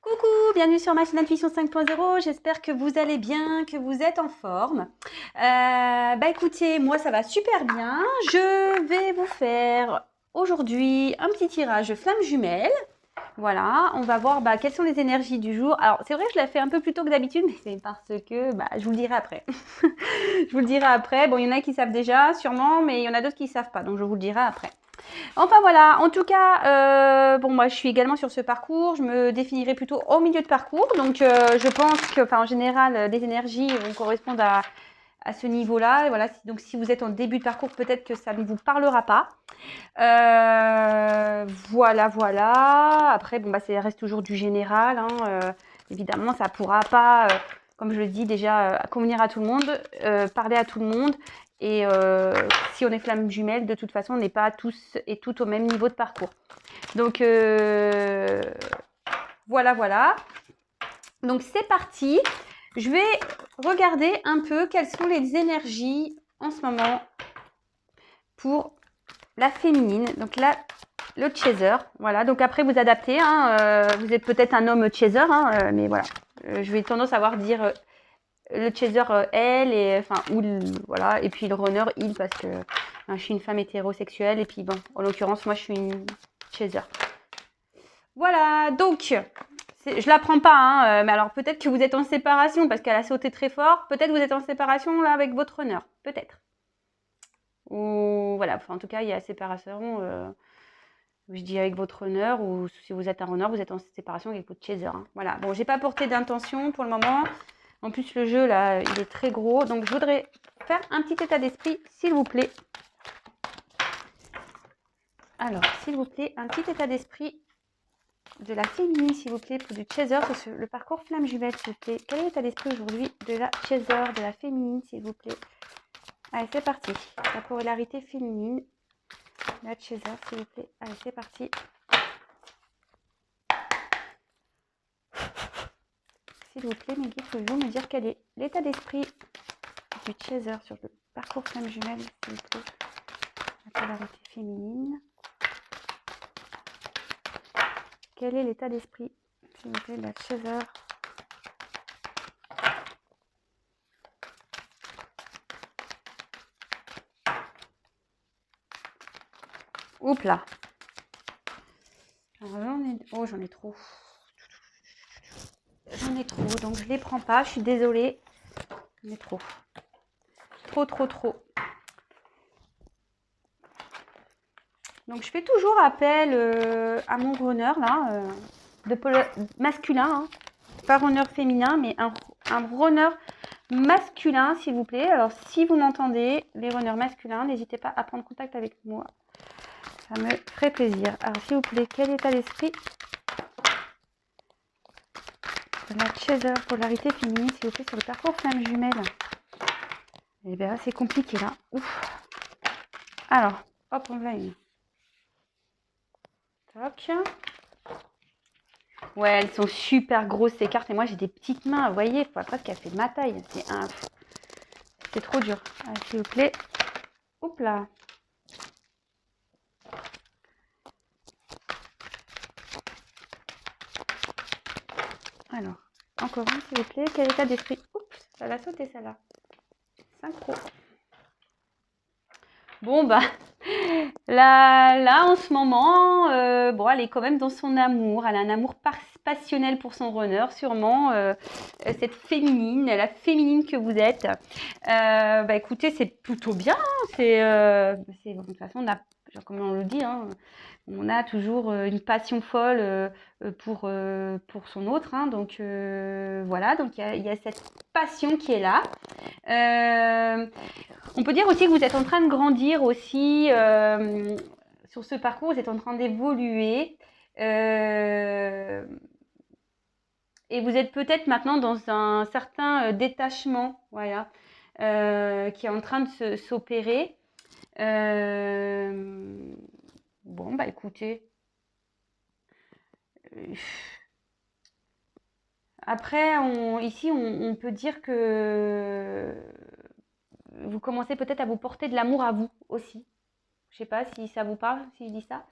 Coucou, bienvenue sur ma chaîne Intuition 5.0. J'espère que vous allez bien, que vous êtes en forme. Écoutez, moi ça va super bien. Je vais vous faire aujourd'hui un petit tirage flamme jumelle. Voilà, on va voir quelles sont les énergies du jour. Alors c'est vrai que je la fais un peu plus tôt que d'habitude, mais c'est parce que je vous le dirai après. Je vous le dirai après. Bon, il y en a qui savent déjà, sûrement, mais il y en a d'autres qui ne savent pas, donc je vous le dirai après. Enfin voilà, en tout cas, moi je suis également sur ce parcours, je me définirai plutôt au milieu de parcours, donc je pense que, en général, les énergies vont correspondre à ce niveau-là. Voilà, donc si vous êtes en début de parcours, peut-être que ça ne vous parlera pas. Voilà. Après, ça reste toujours du général, hein, évidemment, ça ne pourra pas, comme je le dis déjà, convenir à tout le monde, parler à tout le monde. Et si on est flamme jumelle, de toute façon, on n'est pas tous et toutes au même niveau de parcours. Donc, voilà. Donc, c'est parti. Je vais regarder un peu quelles sont les énergies en ce moment pour la féminine. Donc là, le chaser. Voilà. Donc après, vous adaptez. Hein, vous êtes peut-être un homme chaser, hein, mais voilà. Je vais tendance à avoir dire le chaser elle et voilà, et puis le runner il, parce que je suis une femme hétérosexuelle, et puis bon, en l'occurrence moi je suis une chaser. Voilà, donc je la prends pas, hein, mais alors peut-être que vous êtes en séparation parce qu'elle a sauté très fort. Peut-être vous êtes en séparation là avec votre runner, peut-être. Ou voilà, enfin, en tout cas il y a séparation. Je dis avec votre runner, ou si vous êtes un runner, vous êtes en séparation avec votre chaser. Hein. Voilà. Bon, j'ai pas porté d'intention pour le moment. En plus, le jeu, là, il est très gros. Donc, je voudrais faire un petit état d'esprit, s'il vous plaît. Alors, s'il vous plaît, un petit état d'esprit de la féminine, s'il vous plaît, pour du chaser sur le parcours flamme jumelle, s'il vous plaît. Quel est l'état d'esprit aujourd'hui de la chaser, de la féminine, s'il vous plaît? Allez, c'est parti. La polarité féminine. La chaser, s'il vous plaît. Allez, c'est parti. S'il vous plaît, mes guides, pouvez-vous me dire quel est l'état d'esprit du chaser sur le parcours flamme jumelle, s'il vous plaît? La polarité féminine. Quel est l'état d'esprit, s'il vous plaît, de la chaser? Oups là. Alors là, oh, j'en ai trop. J'en ai trop, donc je les prends pas. Je suis désolée. J'en ai trop. Trop. Donc je fais toujours appel à mon runner là, de masculin, hein. Pas runner féminin, mais un runner masculin, s'il vous plaît. Alors si vous m'entendez, les runners masculins, n'hésitez pas à prendre contact avec moi. Ça me ferait plaisir. Alors s'il vous plaît, quel état d'esprit de la chaser, polarité féminine, s'il vous plaît, sur le parcours flamme jumelle? Eh bien, c'est compliqué là. Ouf. Alors, hop, on va une. Toc. Ouais, elles sont super grosses ces cartes, et moi j'ai des petites mains, vous voyez, il faut presque qu'elle fait ma taille. C'est trop dur. Allez, s'il vous plaît. Oups là. Alors, encore une, s'il vous plaît. Quel état d'esprit? Oups, ça va sauter celle-là. Synchro. Bon, là en ce moment, elle est quand même dans son amour. Elle a un amour passionnel pour son runner, sûrement. Cette féminine, la féminine que vous êtes. Écoutez, c'est plutôt bien. Hein, de toute façon, comme on le dit, hein, on a toujours une passion folle pour son autre. Hein, donc voilà, donc il y a cette passion qui est là. On peut dire aussi que vous êtes en train de grandir aussi sur ce parcours, vous êtes en train d'évoluer. Et vous êtes peut-être maintenant dans un certain détachement, voilà, qui est en train de s'opérer. Écoutez. Après, ici, on peut dire que vous commencez peut-être à vous porter de l'amour à vous aussi. Je sais pas si ça vous parle, si je dis ça.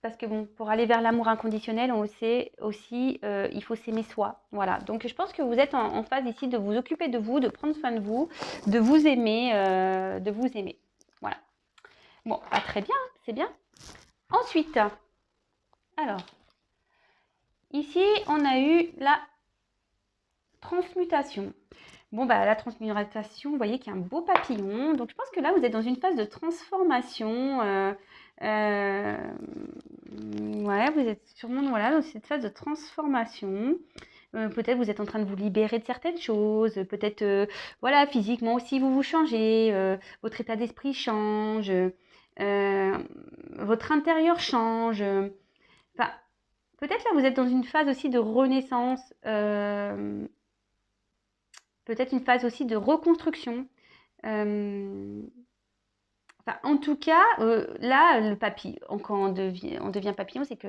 parce que bon, pour aller vers l'amour inconditionnel, on le sait aussi, il faut s'aimer soi. Voilà. Donc je pense que vous êtes en phase ici de vous occuper de vous, de prendre soin de vous, de vous aimer, de vous aimer. Voilà. Bon, bah, très bien, c'est bien. Ensuite, alors, ici, on a eu la transmutation. Bon, bah, la transmutation, vous voyez qu'il y a un beau papillon. Donc, je pense que là, vous êtes dans une phase de transformation. Ouais, vous êtes sûrement voilà, dans cette phase de transformation. Peut-être vous êtes en train de vous libérer de certaines choses. Peut-être, voilà, physiquement aussi, vous vous changez. Votre état d'esprit change. Votre intérieur change. Enfin, peut-être là, vous êtes dans une phase aussi de renaissance. Peut-être une phase aussi de reconstruction. Enfin, en tout cas, là, le papillon, quand on devient papillon, c'est que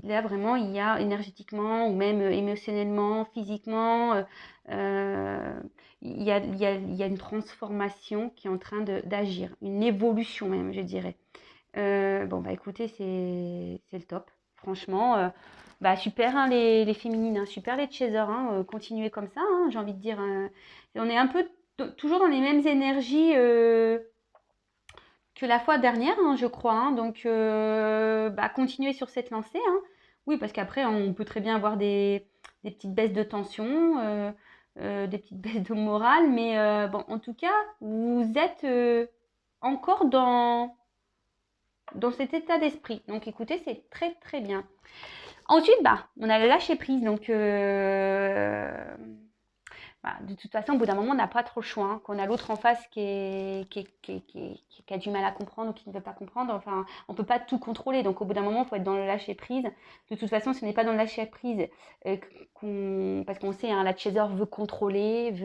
là, vraiment, il y a énergétiquement ou même émotionnellement, physiquement, il y a une transformation qui est en train d'agir, une évolution même, je dirais. Bon, bah écoutez, c'est le top. Franchement, bah super hein, les féminines, hein, super les chasers, hein, continuez comme ça, hein, j'ai envie de dire. On est un peu toujours dans les mêmes énergies que la fois dernière, hein, je crois. Hein, donc, bah, continuez sur cette lancée. Hein. Oui, parce qu'après, on peut très bien avoir des petites baisses de tension, des petites baisses de morale. Mais bon, en tout cas, vous êtes encore dans cet état d'esprit. Donc écoutez, c'est très très bien. Ensuite, bah, on a le lâcher prise. Donc bah, de toute façon, au bout d'un moment, on n'a pas trop le choix. Hein. Qu'on a l'autre en face qui a du mal à comprendre ou qui ne veut pas comprendre. Enfin, on ne peut pas tout contrôler. Donc au bout d'un moment, il faut être dans le lâcher prise. De toute façon, ce n'est pas dans le lâcher prise parce qu'on sait, hein, la chaser veut contrôler,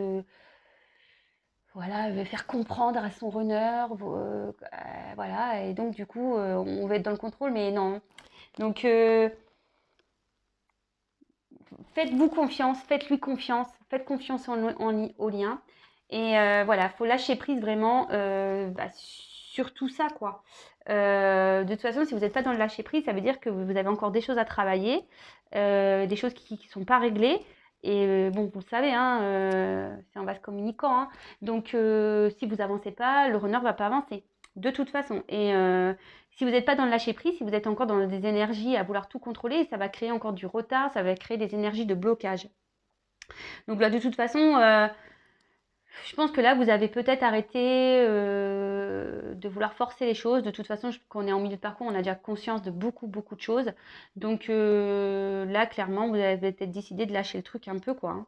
voilà, veut faire comprendre à son runner, voilà, et donc du coup, on veut être dans le contrôle, mais non. Donc, faites-vous confiance, faites-lui confiance, faites confiance au lien, et voilà, faut lâcher prise vraiment bah, sur tout ça, quoi. De toute façon, si vous n'êtes pas dans le lâcher prise, ça veut dire que vous avez encore des choses à travailler, des choses qui ne sont pas réglées. Et bon, vous le savez, hein, c'est en vase communicant. Hein. Donc, si vous avancez pas, le runner va pas avancer. De toute façon. Et si vous n'êtes pas dans le lâcher prise, si vous êtes encore dans des énergies à vouloir tout contrôler, ça va créer encore du retard, ça va créer des énergies de blocage. Donc là, de toute façon, je pense que là, vous avez peut-être arrêté de vouloir forcer les choses. De toute façon, quand on est en milieu de parcours, on a déjà conscience de beaucoup, beaucoup de choses. Donc là, clairement, vous avez peut-être décidé de lâcher le truc un peu, quoi. Hein.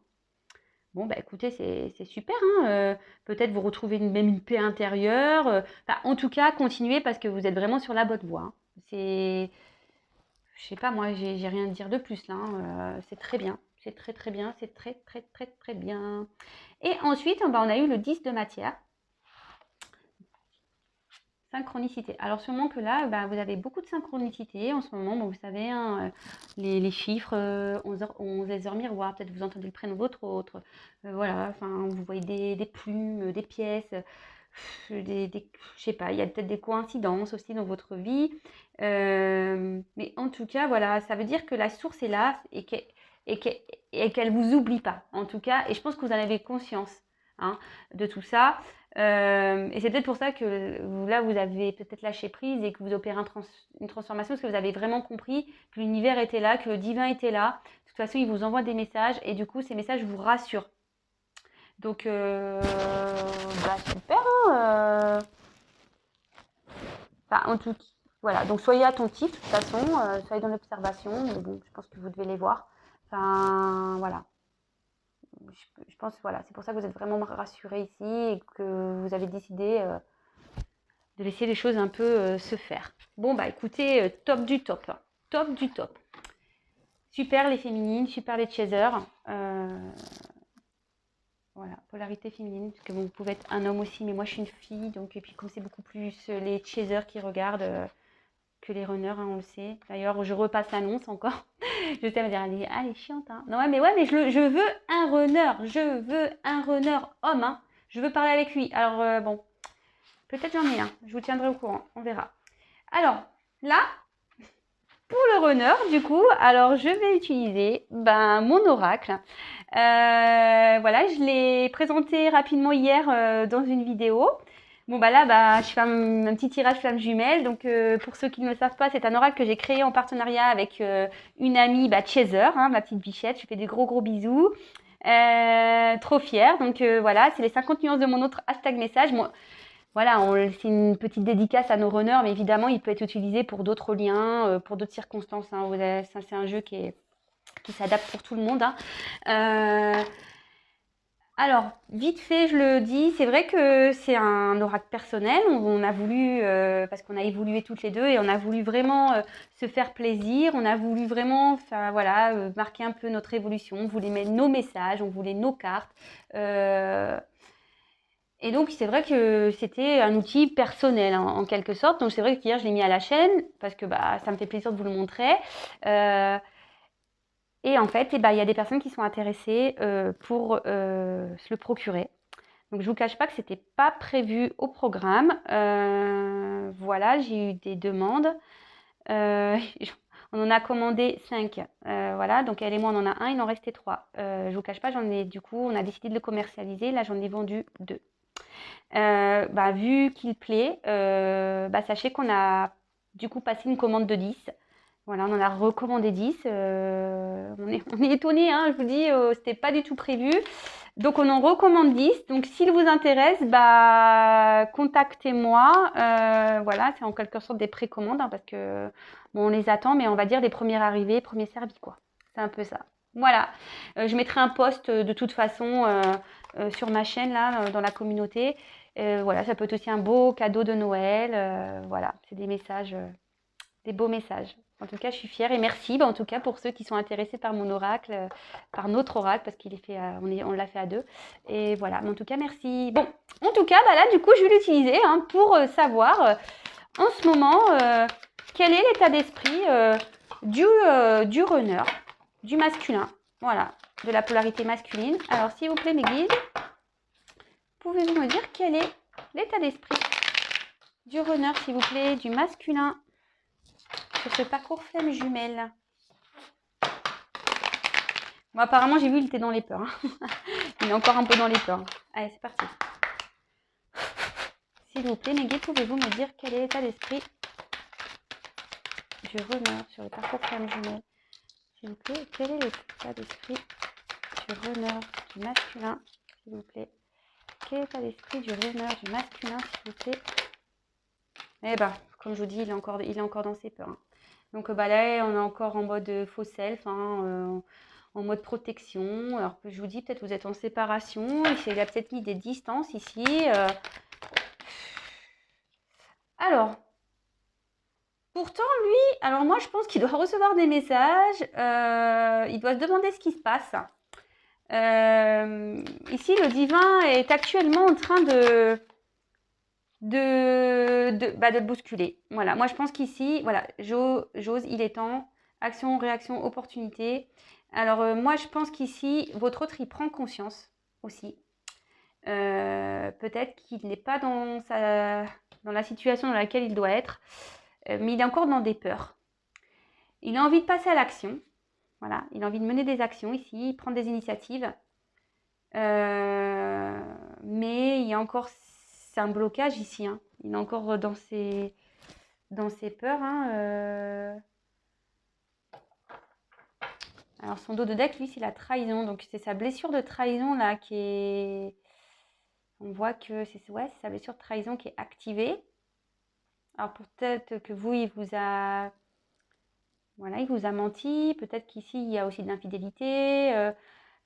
Bon, bah écoutez, c'est super. Hein, peut-être vous retrouvez même une paix intérieure. Enfin, en tout cas, continuez parce que vous êtes vraiment sur la bonne voie. Hein. Je sais pas, moi, j'ai rien à dire de plus là. Hein, c'est très bien. C'est très, très bien. C'est très, très, très, très bien. Et ensuite, bah, on a eu le 10 de matière. Synchronicité. Alors sûrement que là, bah, vous avez beaucoup de synchronicité en ce moment. Bon, vous savez, hein, les chiffres, 11 les heures miroirs, peut-être vous entendez le prénom d'autres autres. Voilà, enfin, vous voyez des plumes, des pièces, je sais pas, il y a peut-être des coïncidences aussi dans votre vie. Mais en tout cas, voilà, ça veut dire que la source est là et qu'elle vous oublie pas. En tout cas, et je pense que vous en avez conscience hein, de tout ça. Et c'est peut-être pour ça que là, vous avez peut-être lâché prise et que vous opérez une transformation parce que vous avez vraiment compris que l'univers était là, que le divin était là. De toute façon, il vous envoie des messages et du coup, ces messages vous rassurent. Donc, bah, super. Hein, enfin, en tout cas, voilà. Donc, soyez attentifs de toute façon, soyez dans l'observation. Mais bon, je pense que vous devez les voir. Enfin, voilà. Je pense, voilà, c'est pour ça que vous êtes vraiment rassurés ici et que vous avez décidé de laisser les choses un peu se faire. Bon, bah écoutez, top du top. Hein. Top du top. Super les féminines, super les chasers. Voilà, polarité féminine, parce que vous pouvez être un homme aussi, mais moi je suis une fille, donc et puis comme c'est beaucoup plus les chasers qui regardent que les runners, hein, on le sait. D'ailleurs, je repasse l'annonce encore. Je sais, elle va dire, elle est chiante. Hein. Non, mais ouais, mais je veux un runner. Je veux un runner homme. Hein. Je veux parler avec lui. Alors, bon, peut-être j'en ai un. Je vous tiendrai au courant. On verra. Alors, là, Pour le runner, du coup, alors je vais utiliser mon oracle. Voilà, je l'ai présenté rapidement hier dans une vidéo. Bon, là, je fais un petit tirage flamme jumelle. Donc, pour ceux qui ne le savent pas, c'est un oracle que j'ai créé en partenariat avec une amie, Chaser, hein, ma petite bichette. Je fais des gros bisous. Trop fière. Donc, voilà, c'est les 50 nuances de mon autre hashtag message. Moi, voilà, c'est une petite dédicace à nos runners, mais évidemment, il peut être utilisé pour d'autres liens, pour d'autres circonstances, hein. Ça, c'est un jeu qui s'adapte pour tout le monde, hein. Alors, vite fait, je le dis, c'est vrai que c'est un oracle personnel. On a voulu, parce qu'on a évolué toutes les deux, et on a voulu vraiment se faire plaisir. On a voulu vraiment, voilà, marquer un peu notre évolution. On voulait mettre nos messages, on voulait nos cartes. Et donc, c'est vrai que c'était un outil personnel, hein, en quelque sorte. Donc, c'est vrai qu'hier, je l'ai mis à la chaîne parce que ça me fait plaisir de vous le montrer. Et en fait, il y a des personnes qui sont intéressées pour se le procurer. Donc, je ne vous cache pas que ce n'était pas prévu au programme. Voilà, j'ai eu des demandes. On en a commandé 5. Voilà, donc elle et moi, on en a un, il en restait 3. Je ne vous cache pas, du coup, on a décidé de le commercialiser. Là, j'en ai vendu 2. Vu qu'il plaît, sachez qu'on a du coup passé une commande de 10. Voilà, on en a recommandé 10. On est étonnés, hein, je vous dis, c'était pas du tout prévu. Donc on en recommande 10. Donc s'il vous intéresse, contactez-moi. Voilà, c'est en quelque sorte des précommandes, hein, parce que on les attend, mais on va dire des premiers arrivés, premiers servis, quoi. C'est un peu ça. Voilà. Je mettrai un post de toute façon sur ma chaîne, là, dans la communauté. Voilà, ça peut être aussi un beau cadeau de Noël. Voilà, c'est des messages, des beaux messages. En tout cas, je suis fière et merci en tout cas pour ceux qui sont intéressés par mon oracle, par notre oracle, parce qu'il est fait, on l'a fait à 2. Et voilà, mais en tout cas, merci. Bon, en tout cas, là, du coup, je vais l'utiliser, hein, pour savoir en ce moment quel est l'état d'esprit du runner, du masculin. Voilà, de la polarité masculine. Alors, s'il vous plaît, mes guides, pouvez-vous me dire quel est l'état d'esprit du runner, s'il vous plaît, du masculin sur ce parcours flamme jumelle? Bon, apparemment, j'ai vu, il était dans les peurs, hein. Il est encore un peu dans les peurs. Allez, c'est parti. S'il vous plaît, mes guides, pouvez-vous me dire quel est l'état d'esprit du runner sur le parcours flamme jumelle? S'il vous plaît, quel est l'état d'esprit du runner du masculin? S'il vous plaît. Quel est l'état d'esprit du runner du masculin, s'il vous plaît? Eh ben, comme je vous dis, il est encore dans ses peurs, hein. Donc là, on est encore en mode faux self, hein, en mode protection. Alors que je vous dis, peut-être vous êtes en séparation. Il a peut-être mis des distances ici. Alors, pourtant, lui, alors moi, je pense qu'il doit recevoir des messages. Il doit se demander ce qui se passe. Ici, le divin est actuellement en train de le bousculer. Voilà, moi je pense qu'ici, voilà, j'ose, il est temps. Action, réaction, opportunité. Alors moi je pense qu'ici, votre autre, il prend conscience aussi. Peut-être qu'il n'est pas dans la situation dans laquelle il doit être, mais il est encore dans des peurs. Il a envie de passer à l'action. Voilà, il a envie de mener des actions ici, prendre des initiatives. Mais il y a encore, c'est un blocage ici, hein. Il est encore dans ses peurs, hein. Alors son dos de deck, lui, c'est la trahison. Donc c'est sa blessure de trahison là qui est... On voit que c'est sa blessure de trahison qui est activée. Alors peut-être que vous, il vous a menti. Peut-être qu'ici, il y a aussi de l'infidélité.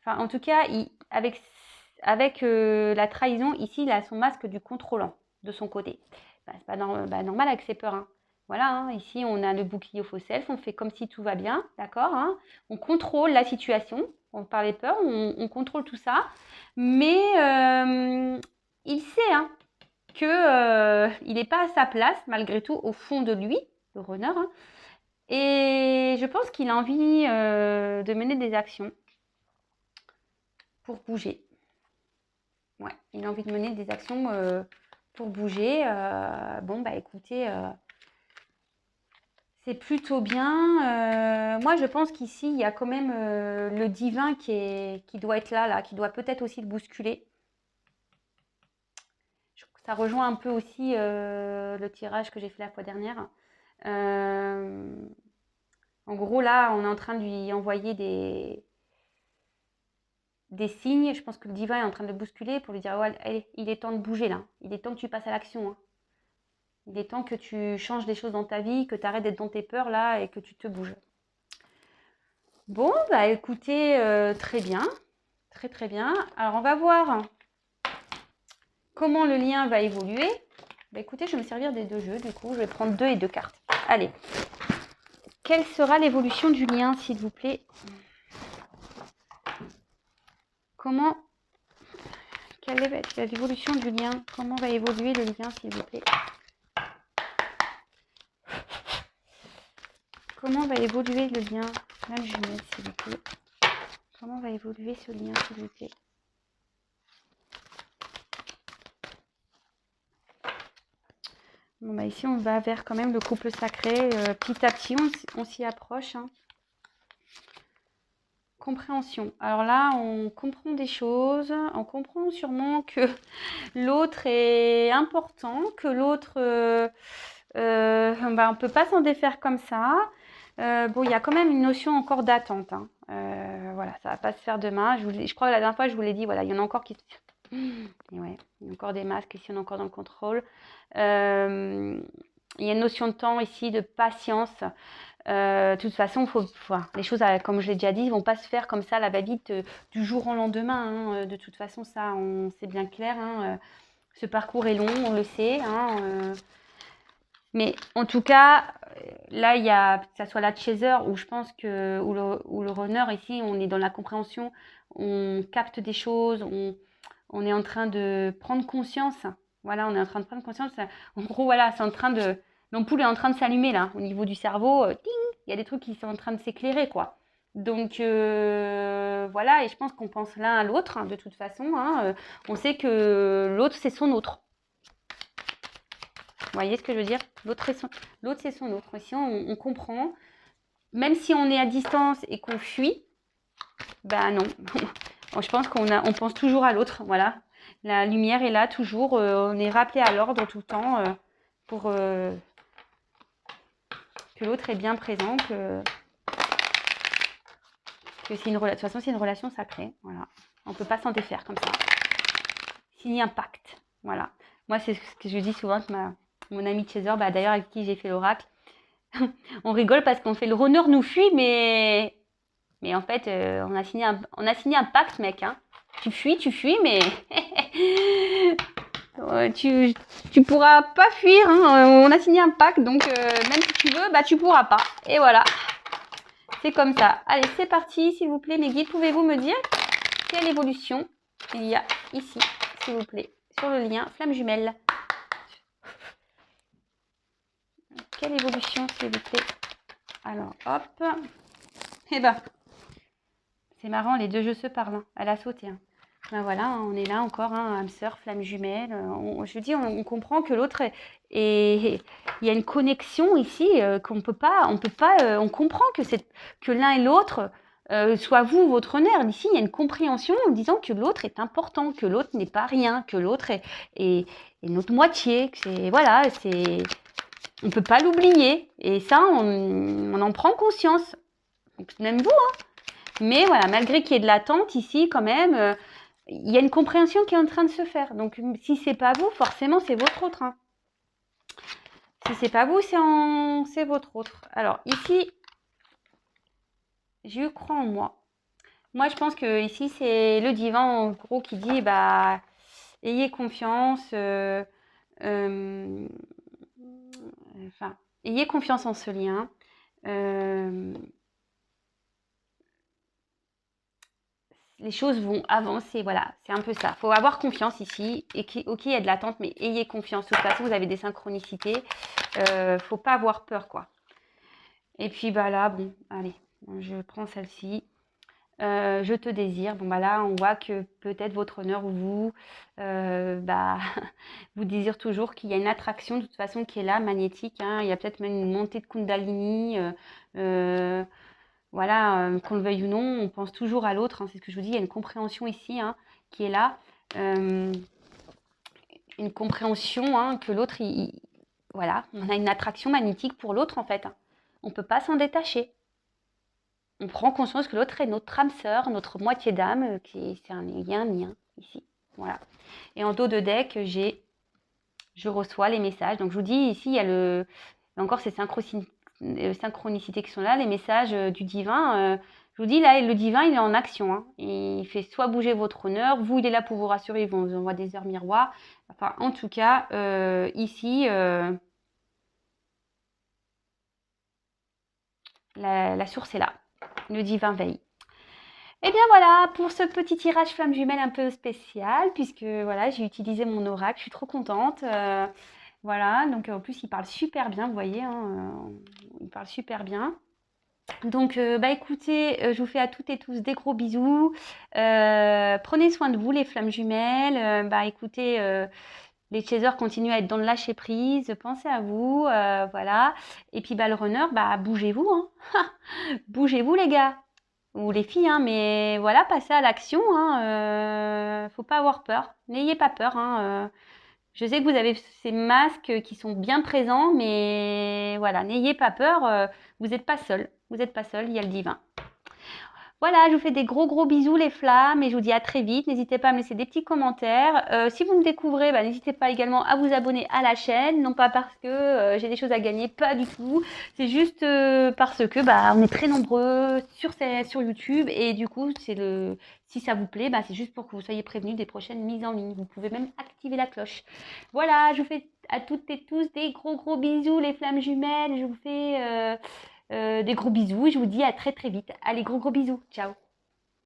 Enfin, en tout cas, avec la trahison, ici, il a son masque du contrôlant de son côté. C'est pas normal avec ses peurs, hein. Voilà, hein, ici, on a le bouclier au faux self, on fait comme si tout va bien, d'accord, hein. On contrôle la situation, par les peurs, on contrôle tout ça. Mais il sait, hein, qu'il n'est pas à sa place, malgré tout, au fond de lui, le runner, hein. Et je pense qu'il a envie de mener des actions pour bouger. Ouais, il a envie de mener des actions pour bouger. Bon, écoutez, C'est plutôt bien. Moi, je pense qu'ici, il y a quand même le divin qui doit être là, qui doit peut-être aussi le bousculer. Ça rejoint un peu aussi le tirage que j'ai fait la fois dernière. En gros, là, on est en train de lui envoyer des signes. Je pense que le divin est en train de le bousculer pour lui dire ouais, allez, il est temps de bouger là. Il est temps que tu passes à l'action. Hein. Il est temps que tu changes des choses dans ta vie, que tu arrêtes d'être dans tes peurs là et que tu te bouges. Bon, bah écoutez, très bien. Très très bien. Alors, on va voir comment le lien va évoluer. Bah écoutez, je vais me servir des deux jeux. Du coup, je vais prendre 2 et 2 cartes. Allez. Quelle sera l'évolution du lien, s'il vous plaît? Comment... Quelle est l'évolution du lien? Comment va évoluer le lien, s'il vous plaît? Comment va évoluer le lien? Même jumelle, s'il vous plaît. Comment va évoluer ce lien, s'il vous plaît? Bon, bah ici, on va vers quand même le couple sacré. Petit à petit, on s'y approche. Hein. Compréhension. Alors là, on comprend des choses. On comprend sûrement que l'autre est important, que l'autre, bah, on ne peut pas s'en défaire comme ça. Bon, il y a quand même une notion encore d'attente. Hein. Voilà, ça ne va pas se faire demain. Je crois que la dernière fois, je vous l'ai dit, voilà, il y en a encore qui... Et ouais, il y a encore des masques ici, on est encore dans le contrôle. Il y a une notion de temps ici, de patience. De toute façon, les choses, comme je l'ai déjà dit, ne vont pas se faire comme ça, la va-vite, du jour au lendemain. Hein. De toute façon, ça, c'est bien clair. Hein. Ce parcours est long, on le sait. Hein. Mais en tout cas, là, il y a, que ça soit la chaser ou je pense que, ou le runner, ici, on est dans la compréhension, on capte des choses, on est en train de prendre conscience. Voilà, on est en train de prendre conscience. En gros, voilà, c'est en train de... L'ampoule est en train de s'allumer, là, au niveau du cerveau. Ting, il y a des trucs qui sont en train de s'éclairer, quoi. Donc, voilà, et je pense qu'on pense l'un à l'autre, hein, de toute façon. Hein, on sait que l'autre, c'est son autre. Vous voyez ce que je veux dire? L'autre, c'est son autre. Ici, on comprend. Même si on est à distance et qu'on fuit, ben non. Je pense on pense toujours à l'autre. Voilà. La lumière est là toujours. On est rappelé à l'ordre tout le temps pour que l'autre est bien présent. Que c'est une relation. De toute façon, c'est une relation sacrée. Voilà. On ne peut pas s'en défaire comme ça. Signer un pacte. Voilà. Moi, c'est ce que je dis souvent avec mon ami Chaser, bah, d'ailleurs avec qui j'ai fait l'oracle. On rigole parce qu'on fait le runner nous fuit, mais en fait, on a signé un pacte, mec. Hein. Tu fuis, mais tu pourras pas fuir. Hein. On a signé un pacte, donc même si tu veux, bah tu pourras pas. Et voilà, c'est comme ça. Allez, c'est parti, s'il vous plaît, mes guides. Pouvez-vous me dire quelle évolution il y a ici, s'il vous plaît, sur le lien flamme jumelle? Quelle évolution, s'il vous plaît? Alors, hop. Eh ben, c'est marrant, les deux jeux se parlent. Hein. Elle a sauté. Hein. Ben voilà, on est là encore, hein, âme sœur, flamme jumelle. Je dis, on comprend que l'autre est... Il y a une connexion ici qu'on peut pas... On comprend que l'un et l'autre, soit vous ou votre nerf. Ici, il y a une compréhension en disant que l'autre est important, que l'autre n'est pas rien, que l'autre est notre moitié. Voilà, c'est... On ne peut pas l'oublier. Et ça, on en prend conscience. Donc, même vous, hein. Mais voilà, malgré qu'il y ait de l'attente ici, quand même, il y a une compréhension qui est en train de se faire. Donc, si c'est pas vous, forcément, c'est votre autre. Hein. Si c'est pas vous, c'est votre autre. Alors, ici, je crois en moi. Moi, je pense que ici, c'est le divin, en gros, qui dit, bah, ayez confiance. Enfin, ayez confiance en ce lien. Les choses vont avancer, voilà, c'est un peu ça. Il faut avoir confiance ici, et ok, il y a de l'attente, mais ayez confiance. De toute façon, vous avez des synchronicités, faut pas avoir peur, quoi. Et puis, bah là, bon, allez, je prends celle-ci. je te désire. Bon, bah là, on voit que peut-être votre honneur ou vous, bah, vous désire toujours, qu'il y a une attraction de toute façon qui est là, magnétique, hein. Il y a peut-être même une montée de Kundalini. Voilà, qu'on le veuille ou non, on pense toujours à l'autre, hein, c'est ce que je vous dis, il y a une compréhension ici, hein, qui est là. Une compréhension, hein, que l'autre, voilà, on a une attraction magnétique pour l'autre en fait, hein. On ne peut pas s'en détacher. On prend conscience que l'autre est notre âme sœur, notre moitié d'âme, il y a un lien ici. Voilà. Et en dos de deck, je reçois les messages. Donc je vous dis, ici, il y a encore ces synchronicités qui sont là, les messages du divin. Je vous dis, là, le divin, il est en action, hein. Il fait soit bouger votre honneur, vous, il est là pour vous rassurer, il vous envoie des heures miroirs. Enfin, en tout cas, ici, la source est là. Le divin veille. Et bien voilà, pour ce petit tirage flamme jumelle un peu spécial, puisque voilà, j'ai utilisé mon oracle, je suis trop contente. Voilà, donc en plus, il parle super bien, vous voyez, hein, il parle super bien. Donc, bah écoutez, je vous fais à toutes et tous des gros bisous. Prenez soin de vous, les flammes jumelles. Bah écoutez, les chasers continuent à être dans le lâcher prise. Pensez à vous, voilà. Et puis, bah le runner, bah bougez-vous, hein. Bougez-vous, les gars. Ou les filles, hein, mais voilà, passez à l'action, hein. Faut pas avoir peur. N'ayez pas peur, hein. Je sais que vous avez ces masques qui sont bien présents, mais voilà, n'ayez pas peur. Vous n'êtes pas seul. Vous n'êtes pas seul, il y a le divin. Voilà, je vous fais des gros bisous les flammes et je vous dis à très vite. N'hésitez pas à me laisser des petits commentaires. Si vous me découvrez, bah, n'hésitez pas également à vous abonner à la chaîne. Non pas parce que j'ai des choses à gagner, pas du tout. C'est juste parce que bah, on est très nombreux sur YouTube et du coup, si ça vous plaît, bah, c'est juste pour que vous soyez prévenus des prochaines mises en ligne. Vous pouvez même activer la cloche. Voilà, je vous fais à toutes et tous des gros bisous les flammes jumelles. Je vous fais... des gros bisous et je vous dis à très vite. Allez, gros bisous. Ciao.